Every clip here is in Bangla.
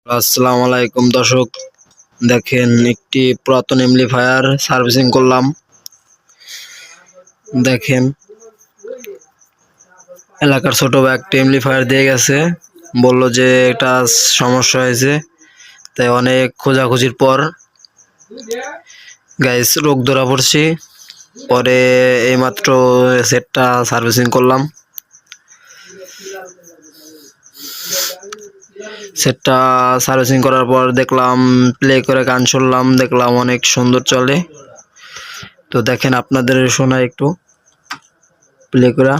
আসসালামু আলাইকুম দর্শক, দেখেন একটি পুরাতন এমপ্লিফায়ার সার্ভিসিং করলাম। দেখেন এলাকার ছোট ভাই একটা এমপ্লিফায়ার দিয়ে গেছে, বলল যে এটা সমস্যা হয়েছে, তাই অনেক খোঁজাখুঁজির পর গাইস রোগ ধরা পড়ছি। পরে এইমাত্র সেটটা সার্ভিসিং করলাম। সেটটা সার্ভিসিং করার পর দেখলাম, প্লে করে গান শুনলাম, দেখলাম অনেক সুন্দর চলে। তো দেখেন আপনাদের শোনায় একটু প্লে করা।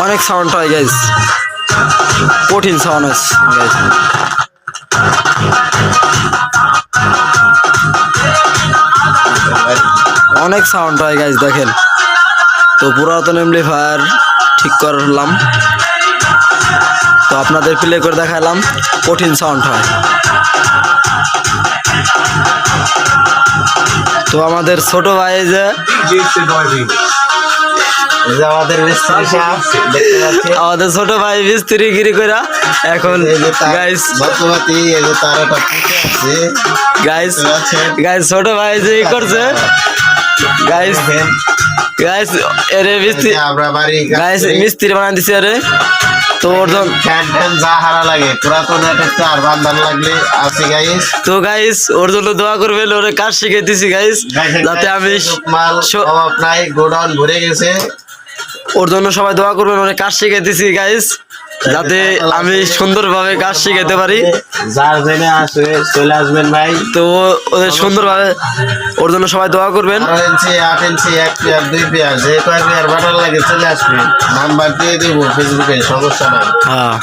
অনেক সাউন্ড হয় গাইস, কঠিন সাউন্ড আছে গাইস। অনেক সাউন্ড হয় গাইস দেখেন। তো পুরাতন এমপ্লিফায়ার ঠিক করলাম, তো আপনাদের প্লে করে দেখালাম, কঠিন সাউন্ড হয়। তো আমাদের ছোট ভাই যে আমাদের ছোট ভাই মিস্ত্রিগিরি কইরা এখন গাইস গাইস ছোট ভাই যে করছে গাইস গাইস এরে মিস্ত্রি বানাই দিছে রে। তো তো গাইস ওর জন্য দোয়া করবেন, ওরে কাজ শিখে দিছি গাইস, যাতে আমি গোডাউন ভরে গেছে। ওর জন্য সবাই দোয়া করবেন, ওরে কাজ শিখে দিছি গাইস, যাতে আমি সুন্দরভাবে কাজ শিখাতে পারি। যার জেনে আসবে চলে আসবেন ভাই। তো ওদের সুন্দরভাবে, ওর জন্য সবাই দোয়া করবেন। 8 ইঞ্চি 1 পেয়ার 2 পেয়ার যে কয় পেয়ার বাটার লাগে চলে আসবে, নাম্বার দিয়ে দেবো ফেসবুকে, সমস্যা নাই। হ্যাঁ।